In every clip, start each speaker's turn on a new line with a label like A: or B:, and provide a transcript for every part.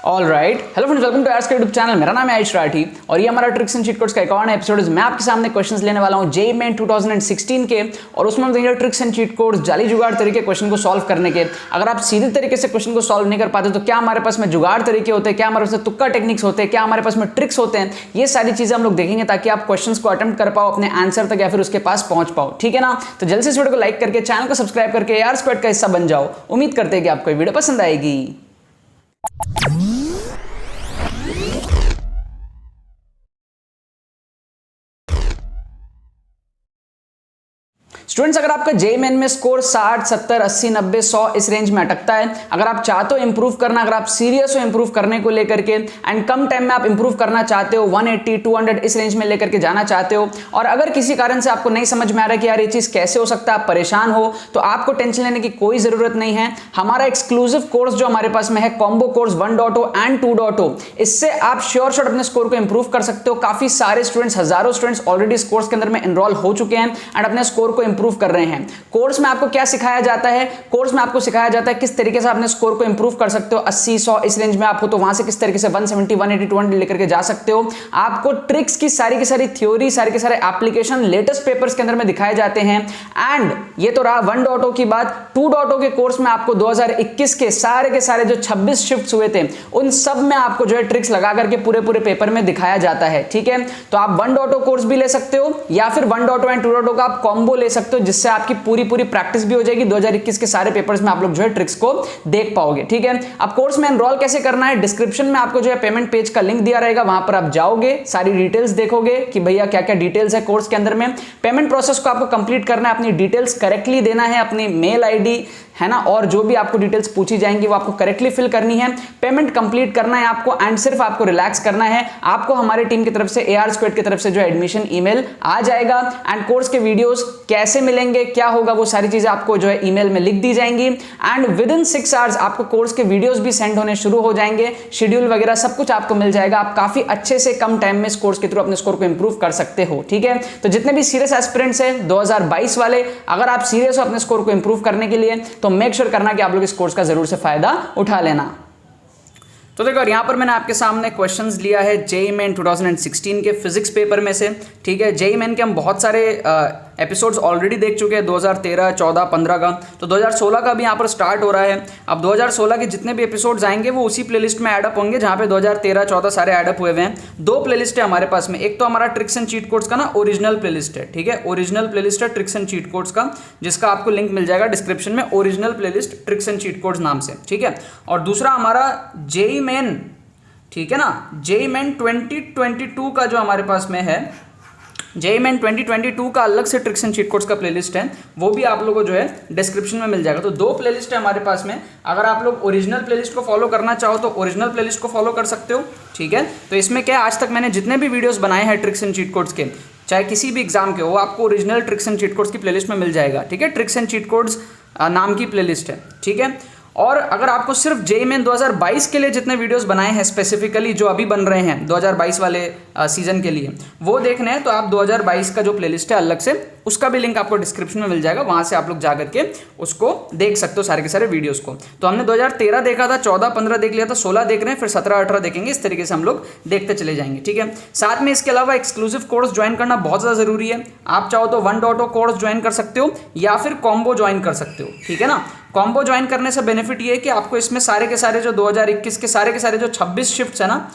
A: All right, hello friends, welcome to ask YouTube channel. मेरा नाम है आयुष राठी और ये हमारा ट्रिक्स एंड चीट कोड्स का एक और एपिसोड है। मैं आपके सामने क्वेश्चंस लेने वाला हूं जेईई मेन 2016 के, और उसमें हम देंगे ट्रिक्स एंड चीट कोड्स, जाली जुगाड़ तरीके क्वेश्चन को सॉल्व करने के। अगर आप सीधे तरीके से क्वेश्चन को सॉल्व नहीं कर पाते तो क्या हमारे पास में जुगाड़ तरीके होते हैं, क्या हमारे पास तुक्का टेक्निक्स होते हैं, क्या हमारे पास में ट्रिक्स होते हैं, ये सारी चीजें हम लोग देखेंगे ताकि आप क्वेश्चन को अटेम्प्ट कर पाओ अपने आंसर तक या फिर उसके पास पहुंच पाओ। ठीक है ना? तो जल्द से इस वीडियो को लाइक करके चैनल को सब्सक्राइब करके यार स्क्वाड का हिस्सा बन जाओ। उम्मीद करते हैं कि आपको ये वीडियो पसंद आएगी। स्टूडेंट्स, अगर आपका जेईई मेन में स्कोर 60, 70, 80, 90, 100 इस रेंज में अटकता है, अगर आप चाहते हो इंप्रूव करना, अगर आप सीरियस हो इंप्रूव करने को लेकर के एंड कम टाइम में आप इंप्रूव करना चाहते हो, 180, 200 इस रेंज में लेकर के जाना चाहते हो, और अगर किसी कारण से आपको नहीं समझ में आ रहा है कि यार ये चीज कैसे हो सकता है, आप परेशान हो, तो आपको टेंशन लेने की कोई जरूरत नहीं है। हमारा एक्सक्लूसिव कोर्स जो हमारे पास में है, कॉम्बो कोर्स 1.0 एंड 2.0, इससे आप श्योर शॉट अपने स्कोर को इंप्रूव कर सकते हो। काफी सारे स्टूडेंट्स, हजारों स्टूडेंट्स ऑलरेडी इस कोर्स के अंदर में एनरोल हो चुके हैं एंड अपने स्कोर को इंप्रूव कर रहे हैं। कोर्स में आपको क्या सिखाया जाता है? कोर्स में आपको सिखाया जाता है किस तरीके से अपने स्कोर को इंप्रूव कर सकते हो। 80, 100 इस रेंज में आप हो तो वहां से किस तरीके से 170, 180, 200 लेकर के जा सकते हो। आपको ट्रिक्स की सारी थ्योरी, सारे के सारे एप्लीकेशन लेटेस्ट पेपर्स के अंदर में दिखाए जाते हैं। एंड ये तो रहा 1.0 की बात। 2.0 के कोर्स में आपको 2021 के सारे जो 26 शिफ्ट्स हुए थे, उन सब में आपको जो है ट्रिक्स लगा करके पूरे पेपर में दिखाया जाता है। ठीक है, तो आप 1.0 कोर्स भी ले सकते हो या फिर 1.0 एंड 2.0 का आप कॉम्बो ले सकते हो, जिससे आपकी पूरी प्रैक्टिस भी हो जाएगी। 2021 के सारे पेपर्स में आप लोग जो है ट्रिक्स को देख पाओगे। ठीक है, अब कोर्स में एनरोल कैसे करना है, डिस्क्रिप्शन में आपको जो है पेमेंट पेज का लिंक दिया रहेगा, वहां पर आप जाओगे, सारी डिटेल्स देखोगे कि भैया क्या क्या डिटेल्स है कोर्स के अंदर में। पेमेंट प्रोसेस को आपको कंप्लीट करना है, अपनी डिटेल्स करेक्टली देना है, अपनी मेल आईडी है ना, और जो भी आपको डिटेल्स पूछी जाएंगी वो आपको करेक्टली फिल करनी है। पेमेंट कंप्लीट करना है आपको एंड सिर्फ आपको रिलैक्स करना है। आपको हमारे टीम की तरफ से, एआर स्क्वाड की तरफ से जो एडमिशन ईमेल आ जाएगा एंड कोर्स के वीडियोस कैसे मिलेंगे, क्या होगा, वो सारी चीजें आपको जो है ईमेल में लिख दी जाएंगी एंड विद इन 6 आवर्स आपको कोर्स के वीडियोस भी सेंड होने शुरू हो जाएंगे। शेड्यूल वगैरह सब कुछ आपको मिल जाएगा। आप काफी अच्छे से कम टाइम में इस कोर्स के थ्रू अपने स्कोर को इंप्रूव कर सकते हो। ठीक है, तो जितने भी सीरियस एस्पिरेंट्स हैं 2022 वाले, अगर आप सीरियस हो अपने स्कोर को इंप्रूव करने के लिए, तो मेक श्योर करना कि आप लोग इस कोर्स का जरूर से फायदा उठा लेना। तो देखो, यहां पर मैंने आपके सामने क्वेश्चंस लिया है जेईई मेन 2016 के फिजिक्स पेपर में से। ठीक है, जेईई मेन के हम बहुत सारे एपिसोड्स ऑलरेडी देख चुके हैं, 2013, 14, 15 का, तो 2016 का भी यहाँ पर स्टार्ट हो रहा है। अब 2016 के जितने भी एपिसोड्स आएंगे वो उसी प्लेलिस्ट में ऐडअप होंगे जहाँ पे 2013, 14 सारे ऐडअप हुए हुए हैं। 2 प्लेलिस्ट है हमारे पास में। एक तो हमारा ट्रिक्स एंड चीट कोड्स का ना ओरिजिनल प्लेलिस्ट है। ठीक है, ओरिजिनल प्लेलिस्ट है ट्रिक्स एंड चीट कोड्स का, जिसका आपको लिंक मिल जाएगा डिस्क्रिप्शन में, original playlist tricks and cheat codes नाम से। ठीक है, और दूसरा हमारा जेईई मेन, ठीक है ना, जेईई मेन 2022 का जो हमारे पास में है, जेईई मेन 2022 का अलग से ट्रिक्स एंड चीट कोड्स का प्लेलिस्ट है, वो भी आप लोगों को जो है डिस्क्रिप्शन में मिल जाएगा। तो 2 प्लेलिस्ट है हमारे पास में। अगर आप लोग ओरिजिनल प्लेलिस्ट को फॉलो करना चाहो तो ओरिजिनल प्लेलिस्ट को फॉलो कर सकते हो। ठीक है, तो इसमें क्या है, आज तक मैंने जितने भी वीडियोस बनाए हैं ट्रिक्स एंड चीट कोड्स के, चाहे किसी भी एग्जाम के, वो आपको original tricks and cheat codes की प्लेलिस्ट में मिल जाएगा। ठीक है, ट्रिक्स एंड चीट कोड्स नाम की प्लेलिस्ट है। ठीक है, और अगर आपको सिर्फ जेईई मेन 2022 के लिए जितने वीडियोस बनाए हैं स्पेसिफिकली, जो अभी बन रहे हैं 2022 वाले सीजन के लिए, वो देखने हैं तो आप 2022 का जो प्लेलिस्ट है अलग से, उसका भी लिंक आपको डिस्क्रिप्शन में मिल जाएगा, वहां से आप लोग जाकर के उसको देख सकते हो, सारे के सारे वीडियोस को। तो हमने 2013 देखा था, 14, 15 देख लिया था, 16 देख रहे हैं, फिर 17, 18 देखेंगे। इस तरीके से हम लोग देखते चले जाएंगे। ठीक है, साथ में इसके अलावा एक्सक्लूसिव कोर्स ज्वाइन करना बहुत ज़्यादा जरूरी है। आप चाहो तो 1.0 कोर्स ज्वाइन कर सकते हो या फिर कॉम्बो ज्वाइन कर सकते हो। ठीक है ना, कॉम्बो ज्वाइन करने से बेनिफिट ये है कि आपको इसमें सारे के सारे जो 2021 के सारे जो 26 शिफ्ट्स है ना,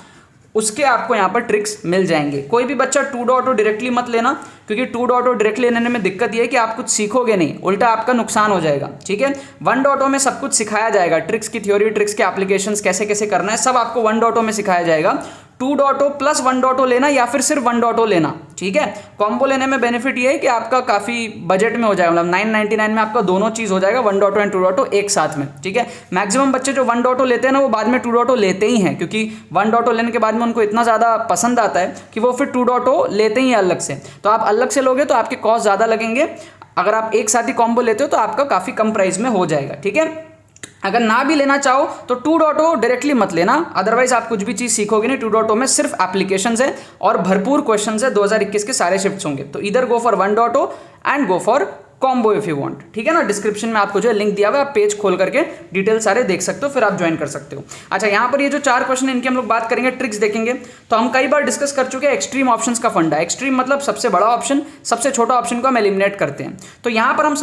A: उसके आपको यहाँ पर ट्रिक्स मिल जाएंगे। कोई भी बच्चा 2.0 डायरेक्टली मत लेना, क्योंकि 2.0 डायरेक्टली लेने में दिक्कत ये है कि आप कुछ सीखोगे नहीं, उल्टा आपका नुकसान हो जाएगा। ठीक है, 1.0 में सब कुछ सिखाया जाएगा, ट्रिक्स की थ्योरी, ट्रिक्स के एप्लीकेशंस कैसे कैसे करना है, सब आपको 1.0 में सिखाया जाएगा। 2.0 प्लस 1.0 लेना या फिर सिर्फ 1.0 लेना। ठीक है, कॉम्बो लेने में बेनिफिट ये है कि आपका काफ़ी बजट में हो जाएगा, मतलब 999 में आपका दोनों चीज़ हो जाएगा, 1.0 एंड 2.0 एक साथ में। ठीक है, मैक्सिमम बच्चे जो 1.0 लेते हैं ना, वो बाद में 2.0 लेते ही हैं, क्योंकि 1.0 लेने के बाद में उनको इतना ज़्यादा पसंद आता है कि वो फिर 2.0 लेते ही हैं अलग से। तो आप अलग से लोगे तो आपके कॉस्ट ज़्यादा लगेंगे। अगर आप एक साथ ही कॉम्बो लेते हो तो आपका काफ़ी कम प्राइस में हो जाएगा। ठीक है, अगर ना भी लेना चाहो तो 2.0 डायरेक्टली मत लेना, अदरवाइज आप कुछ भी चीज़ सीखोगे नहीं। 2.0 में सिर्फ एप्लीकेशंस है और भरपूर क्वेश्चंस है, 2021 के सारे शिफ्ट्स होंगे। तो इधर go for 1.0 and go for combo if you want, ठीक है ना। डिस्क्रिप्शन में आपको जो है लिंक दिया हुआ है, आप पेज खोल करके डिटेल सारे देख सकते हो, फिर आप ज्वाइन कर सकते हो। अच्छा, यहाँ पर ये जो 4 क्वेश्चन है इनके हम लोग बात करेंगे, ट्रिक्स देखेंगे। तो हम कई बार डिस्कस कर चुके हैं एक्सट्रीम ऑप्शंस का फंडा। एक्सट्रीम मतलब सबसे बड़ा ऑप्शन, सबसे छोटा ऑप्शन को हम एलिमिनेट करते हैं। तो यहाँ पर हम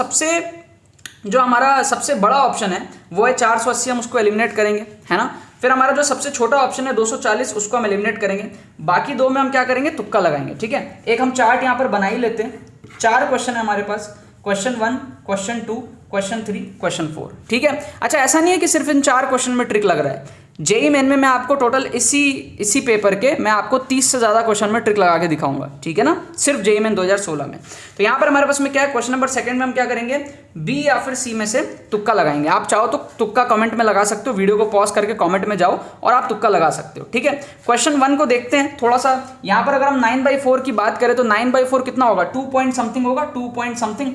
A: जो हमारा सबसे बड़ा ऑप्शन है वो है 480, हम उसको एलिमिनेट करेंगे, है ना। फिर हमारा जो सबसे छोटा ऑप्शन है 240, उसको हम एलिमिनेट करेंगे। बाकी 2 में हम क्या करेंगे, तुक्का लगाएंगे, ठीक है। एक हम चार्ट यहाँ पर बना ही लेते हैं। 4 क्वेश्चन है हमारे पास, क्वेश्चन 1, क्वेश्चन 2, क्वेश्चन 3, क्वेश्चन 4, ठीक है। अच्छा, ऐसा नहीं है कि सिर्फ इन 4 क्वेश्चन में ट्रिक लग रहा है। जेईई मेन में मैं आपको टोटल इसी पेपर के मैं आपको 30 से ज़्यादा क्वेश्चन में ट्रिक लगा के दिखाऊंगा, ठीक है ना, सिर्फ जेईई मेन 2016 में। तो यहाँ पर हमारे पास में क्या है, क्वेश्चन नंबर 2 में हम क्या करेंगे, बी या फिर सी में से तुक्का लगाएंगे। आप चाहो तो तुक्का कमेंट में लगा सकते हो, वीडियो को पॉज करके कमेंट में जाओ और आप तुक्का लगा सकते हो, ठीक है। क्वेश्चन 1 को देखते हैं थोड़ा सा। यहाँ पर अगर हम 9/4 की बात करें तो 9/4 कितना होगा, 2 पॉइंट समथिंग होगा, 2 पॉइंट समथिंग,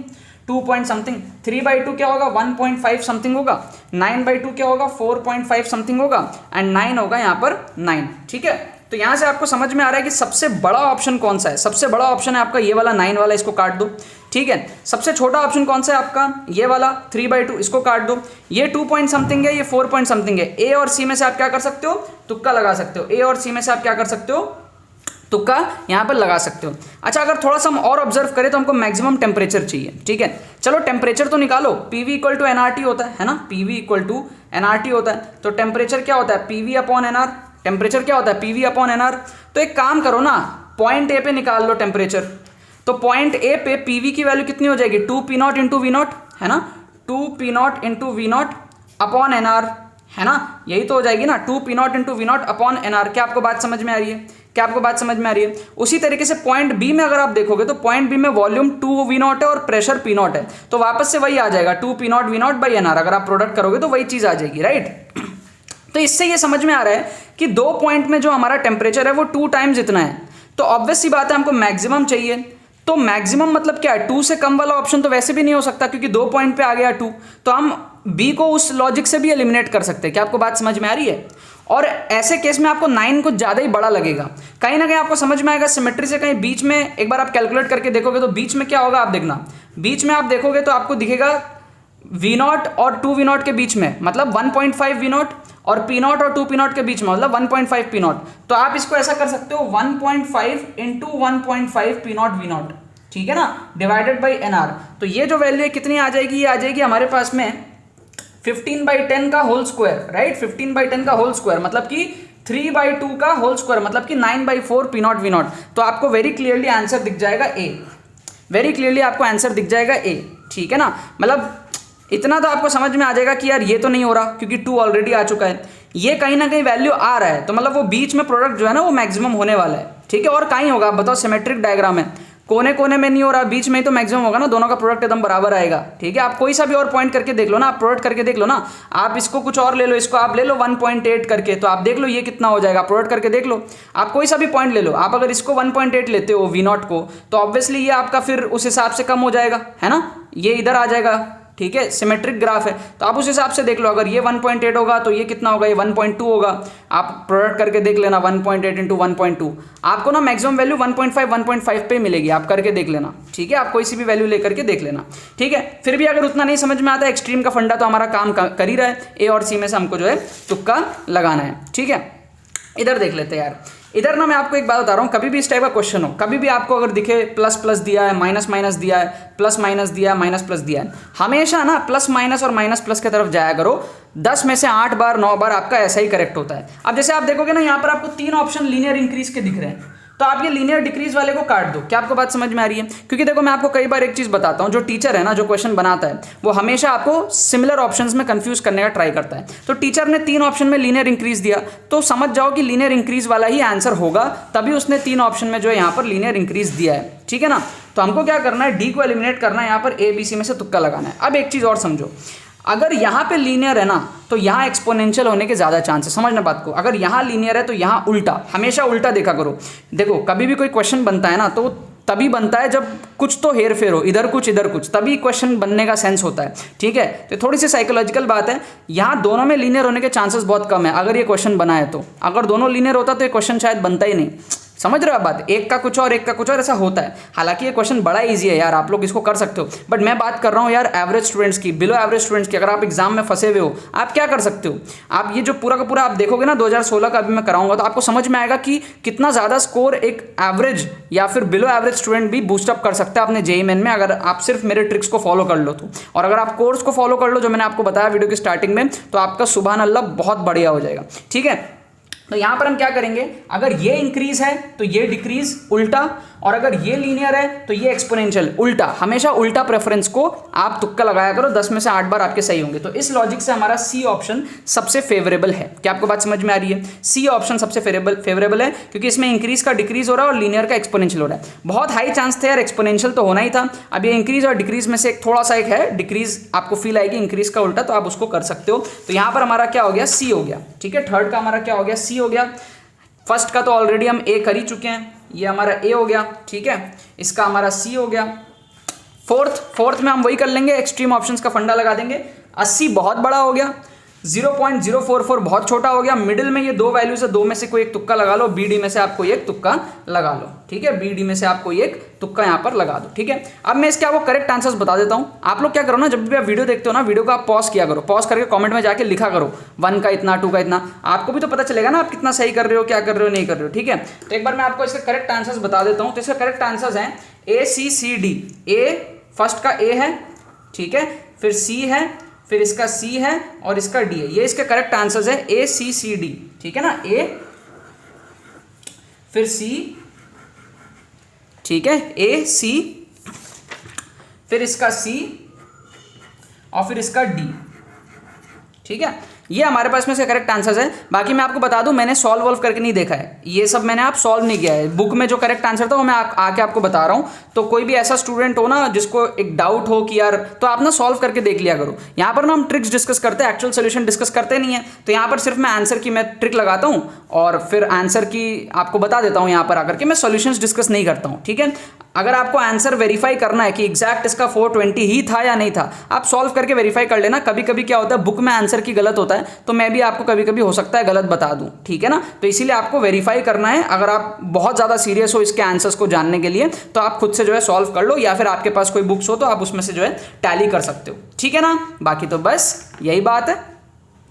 A: 2 पॉइंट समथिंग। 3/2 क्या होगा, 1.5 समथिंग होगा। 9/2 क्या होगा, 4.5 समथिंग होगा। एंड 9 होगा यहाँ पर 9, ठीक है। तो यहाँ से आपको समझ में आ रहा है कि सबसे बड़ा ऑप्शन कौन सा है। सबसे बड़ा ऑप्शन है आपका ये वाला 9 वाला, इसको काट दो, ठीक है। सबसे छोटा ऑप्शन कौन सा है आपका, ये वाला 3/2, इसको काट दो। ये 2 पॉइंट समथिंग है, ये 4 पॉइंट समथिंग है। ए और सी में से आप क्या कर सकते हो, तुक्का लगा सकते हो। ए और सी में से आप क्या कर सकते हो, तुक्का यहाँ पर लगा सकते हो। अच्छा, अगर थोड़ा सा हम और ऑब्जर्व करें तो हमको मैक्सिमम टेम्परेचर चाहिए, ठीक है। चलो टेम्परेचर तो निकालो, PV = NRT होता है ना, PV = NRT होता है। तो टेम्परेचर क्या होता है, PV/NR। टेम्परेचर क्या होता है, PV/NR। तो एक काम करो ना, पॉइंट ए पे निकाल लो टेम्परेचर। तो पॉइंट ए पे PV की वैल्यू कितनी हो जाएगी, 2P0 × V0, है ना, 2P0 × V0/NR, है ना, यही तो हो जाएगी ना, 2P0 × V0/NR। क्या आपको बात समझ में आ रही है, क्या आपको बात समझ में आ रही है। उसी तरीके से पॉइंट बी में अगर आप देखोगे तो पॉइंट बी में वॉल्यूम 2V0 है और प्रेशर P0 है, तो वापस से वही आ जाएगा 2P0 V0/NR। अगर आप प्रोडक्ट करोगे तो वही चीज़ आ जाएगी, राइट। तो इससे ये समझ में आ रहा है कि 2 पॉइंट में जो हमारा टेम्परेचर है वो 2 टाइम्स इतना है। तो ऑब्वियस सी बात है, हमको मैक्सिमम चाहिए। तो मैक्सिमम मतलब क्या है, 2 से कम वाला ऑप्शन तो वैसे भी नहीं हो सकता, क्योंकि 2 पॉइंट पे आ गया 2। तो हम बी को उस लॉजिक से भी एलिमिनेट कर सकते हैं। क्या आपको बात समझ में आ रही है। और ऐसे केस में आपको 9 कुछ ज़्यादा ही बड़ा लगेगा, कहीं ना कहीं आपको समझ में आएगा। सिमेट्री से कहीं बीच में एक बार आप कैलकुलेट करके देखोगे तो बीच में क्या होगा, आप देखना, बीच में आप देखोगे तो आपको दिखेगा V0 और 2V0 के बीच में, मतलब 1.5 V0, और P0 और 2P0 के बीच में, मतलब 1.5 P0। तो आप इसको ऐसा कर सकते हो, 1.5 × 1.5 P0 V0, ठीक है ना, डिवाइडेड बाई NR। तो ये जो वैल्यू है कितनी आ जाएगी, ये आ जाएगी हमारे पास में 15/10 का होल स्क्वायर, राइट। 15/10 का होल स्क्वायर मतलब कि 3/2 का होल स्क्वायर, मतलब कि 9/4 P0 V0। तो आपको वेरी क्लियरली आंसर दिख जाएगा ए, वेरी क्लियरली आपको आंसर दिख जाएगा ए, ठीक है ना। मतलब इतना तो आपको समझ में आ जाएगा कि यार ये तो नहीं हो रहा, क्योंकि 2 ऑलरेडी आ चुका है, ये कहीं ना कहीं वैल्यू आ रहा है, तो मतलब वो बीच में प्रोडक्ट जो है ना वो मैक्सिमम होने वाला है, ठीक है। और कहीं होगा, आप बताओ, सिमेट्रिक डायग्राम है, कोने कोने में नहीं हो रहा, बीच में ही तो मैक्सिमम होगा ना, दोनों का प्रोडक्ट एकदम बराबर आएगा, ठीक है। आप कोई सा भी और पॉइंट करके देख लो ना, आप प्रोडक्ट करके देख लो ना, आप इसको कुछ और ले लो, इसको आप ले लो 1.8 करके, तो आप देख लो ये कितना हो जाएगा, प्रोडक्ट करके देख लो। आप कोई सा भी पॉइंट ले लो, आप अगर इसको 1.8 लेते हो V0 को, तो ऑब्वियसली ये आपका फिर उस हिसाब से कम हो जाएगा, है ना, ये इधर आ जाएगा, ठीक है। सिमेट्रिक ग्राफ है, तो आप उस हिसाब से देख लो, अगर ये 1.8 होगा तो ये कितना होगा, ये 1.2 होगा। आप प्रोडक्ट करके देख लेना, 1.8 × 1.2, आपको ना मैक्सिमम वैल्यू 1.5 पे मिलेगी, आप करके देख लेना, ठीक है। आप कोई सी भी वैल्यू लेकर के देख लेना, ठीक है। फिर भी अगर उतना नहीं समझ में आता, एक्सट्रीम का फंडा तो हमारा काम कर ही रहा है, ए और सी में से हमको जो है तुक्का लगाना है, ठीक है। इधर देख लेते हैं यार, इधर ना मैं आपको एक बात बता रहा हूँ, कभी भी इस टाइप का क्वेश्चन हो, कभी भी आपको अगर दिखे प्लस प्लस दिया है, माइनस माइनस दिया है, प्लस माइनस दिया है, माइनस प्लस दिया है, हमेशा ना प्लस माइनस और माइनस प्लस की तरफ जाया करो। 10 में से 8 बार 9 बार आपका ऐसा ही करेक्ट होता है। अब जैसे आप देखोगे ना, यहाँ पर आपको 3 ऑप्शन लीनियर इंक्रीज के दिख रहे हैं, तो आप ये लीनियर डिक्रीज वाले को काट दो। क्या आपको बात समझ में आ रही है। क्योंकि देखो मैं आपको कई बार एक चीज़ बताता हूँ, जो टीचर है ना, जो क्वेश्चन बनाता है, वो हमेशा आपको सिमिलर ऑप्शंस में कंफ्यूज करने का ट्राई करता है। तो टीचर ने 3 ऑप्शन में लीनियर इंक्रीज दिया, तो समझ जाओ कि लीनियर इंक्रीज वाला ही आंसर होगा, तभी उसने 3 ऑप्शन में जो है यहाँ पर लीनियर इंक्रीज दिया है, ठीक है ना। तो हमको क्या करना है, डी को एलिमिनेट करना है, यहाँ पर ए बी सी में से तुक्का लगाना है। अब एक चीज़ और समझो, अगर यहाँ पे लीनियर है ना, तो यहाँ एक्सपोनेंशियल होने के ज़्यादा चांस है। समझना बात को, अगर यहाँ लीनियर है तो यहाँ उल्टा, हमेशा उल्टा देखा करो। देखो कभी भी कोई क्वेश्चन बनता है ना, तो तभी बनता है जब कुछ तो हेर फेर हो, इधर कुछ इधर कुछ, तभी क्वेश्चन बनने का सेंस होता है, ठीक है। तो थोड़ी सी साइकोलॉजिकल बात है, यहाँ दोनों में लीनियर होने के चांसेस बहुत कम है अगर ये क्वेश्चन बना है तो। अगर दोनों लीनियर होता तो ये क्वेश्चन शायद बनता ही नहीं, समझ रहे हो आप बात, एक का कुछ और एक का कुछ और, ऐसा होता है। हालांकि ये क्वेश्चन बड़ा इजी है यार, आप लोग इसको कर सकते हो, बट मैं बात कर रहा हूँ यार एवरेज स्टूडेंट्स की, बिलो एवरेज स्टूडेंट्स की। अगर आप एग्जाम में फंसे हुए हो, आप क्या कर सकते हो, आप ये जो पूरा का पूरा आप देखोगे ना 2016 का अभी मैं कराऊंगा, तो आपको समझ में आएगा कि कितना ज़्यादा स्कोर एक एवरेज या फिर बिलो एवरेज स्टूडेंट भी बूस्टअप कर सकता है अपने जेईई मेन में, अगर आप सिर्फ मेरे ट्रिक्स को फॉलो कर लो तो। और अगर आप कोर्स को फॉलो कर लो जो मैंने आपको बताया वीडियो की स्टार्टिंग में, तो आपका सुभान अल्लाह बहुत बढ़िया हो जाएगा। ठीक है, तो यहां पर हम क्या करेंगे, अगर ये इंक्रीज है तो ये डिक्रीज उल्टा, और अगर ये लीनियर है तो ये एक्सपोनेंशियल उल्टा। हमेशा उल्टा प्रेफरेंस को आप तुक्का लगाया करो, 10 में से 8 बार आपके सही होंगे। तो इस लॉजिक से हमारा सी ऑप्शन सबसे फेवरेबल है। क्या आपको बात समझ में आ रही है? सी ऑप्शन सबसे फेवरेबल है क्योंकि इसमें इंक्रीज का डिक्रीज हो रहा है और लीनियर का एक्सपोनेंशियल हो रहा है। बहुत हाई चांस थे यार एक्सपोनेंशियल तो होना ही था, अब ये इंक्रीज और डिक्रीज में से एक थोड़ा सा एक है, डिक्रीज आपको फील आएगी, इंक्रीज का उल्टा, तो आप उसको कर सकते हो। तो यहां पर हमारा क्या हो गया, सी हो गया। ठीक है, थर्ड का हमारा क्या हो गया, सी हो गया। फर्स्ट का तो ऑलरेडी हम ए कर ही चुके हैं, ये हमारा ए हो गया। ठीक है, इसका हमारा सी हो गया। फोर्थ में हम वही कर लेंगे, एक्सट्रीम ऑप्शंस का फंडा लगा देंगे। 80 बहुत बड़ा हो गया, 0.044 बहुत छोटा हो गया। मिडिल में ये दो वैल्यूज है, दो में से कोई एक तुक्का लगा लो, बीडी में से आप कोई एक तुक्का लगा लो। ठीक है, बीडी में से आप कोई एक तुक्का यहां पर लगा दो। ठीक है, अब मैं इसके आपको करेक्ट आंसर्स बता देता हूं। आप लोग क्या करो ना, जब भी आप वीडियो देखते हो ना, वीडियो को आप पॉज किया करो, पॉज करके कमेंट में जाके लिखा करो 1 का इतना, 2 का इतना, आपको भी तो पता चलेगा ना आप कितना सही कर रहे हो, क्या कर रहे हो, नहीं कर रहे हो। ठीक है, तो एक बार मैं आपको इसके करेक्ट आंसर्स बता देता हूं। तो इसके करेक्ट आंसर्स हैं ACCD। ए फर्स्ट का ए है, ठीक है, फिर सी है, फिर इसका सी है और इसका डी है। ये इसके करेक्ट आंसर्स है ACCD। ठीक है ना, ए फिर सी, ठीक है, AC, फिर इसका सी और फिर इसका डी। ठीक है, ये हमारे पास में से करेक्ट आंसर्स है। बाकी मैं आपको बता दूं, मैंने सॉल्व वॉल्व करके नहीं देखा है, ये सब मैंने आप सॉल्व नहीं किया है। बुक में जो करेक्ट आंसर था वो मैं आके आपको बता रहा हूं। तो कोई भी ऐसा स्टूडेंट हो ना जिसको एक डाउट हो कि यार, तो आप ना सॉल्व करके देख लिया करो। यहाँ पर ना हम ट्रिक्स डिस्कस करते हैं, एक्चुअल सोल्यूशन डिस्कस करते नहीं है। तो यहाँ पर सिर्फ मैं आंसर की मैं ट्रिक लगाता हूँ और फिर आंसर की आपको बता देता हूँ। यहाँ पर आकर के मैं सोल्यूशंस डिस्कस नहीं करता हूँ। ठीक है, अगर आपको आंसर वेरीफाई करना है कि एग्जैक्ट इसका 420 ही था या नहीं था, आप सॉल्व करके वेरीफाई कर लेना। कभी कभी क्या होता है, बुक में आंसर की गलत होता है, तो मैं भी आपको कभी कभी हो सकता है गलत बता दूं। ठीक है ना, तो इसीलिए आपको वेरीफाई करना है। अगर आप बहुत ज़्यादा सीरियस हो इसके आंसर्स को जानने के लिए, तो आप खुद से जो है सॉल्व कर लो, या फिर आपके पास कोई बुक्स हो तो आप उसमें से जो है टैली कर सकते हो। ठीक है ना, बाकी तो बस यही बात है।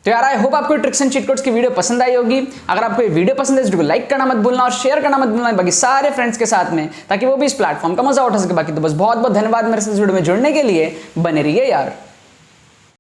A: तो यार आई होप आपको ट्रिक्स एंड चीट कोड्स की वीडियो पसंद आई होगी। अगर आपको ये वीडियो पसंद है इस वीडियो को लाइक करना मत भूलना और शेयर करना मत भूलना बाकी सारे फ्रेंड्स के साथ में, ताकि वो भी इस प्लेटफॉर्म का मजा उठा सके। बाकी तो बस बहुत बहुत धन्यवाद मेरे साथ इस वीडियो में जुड़ने के लिए। बने रहिए यार।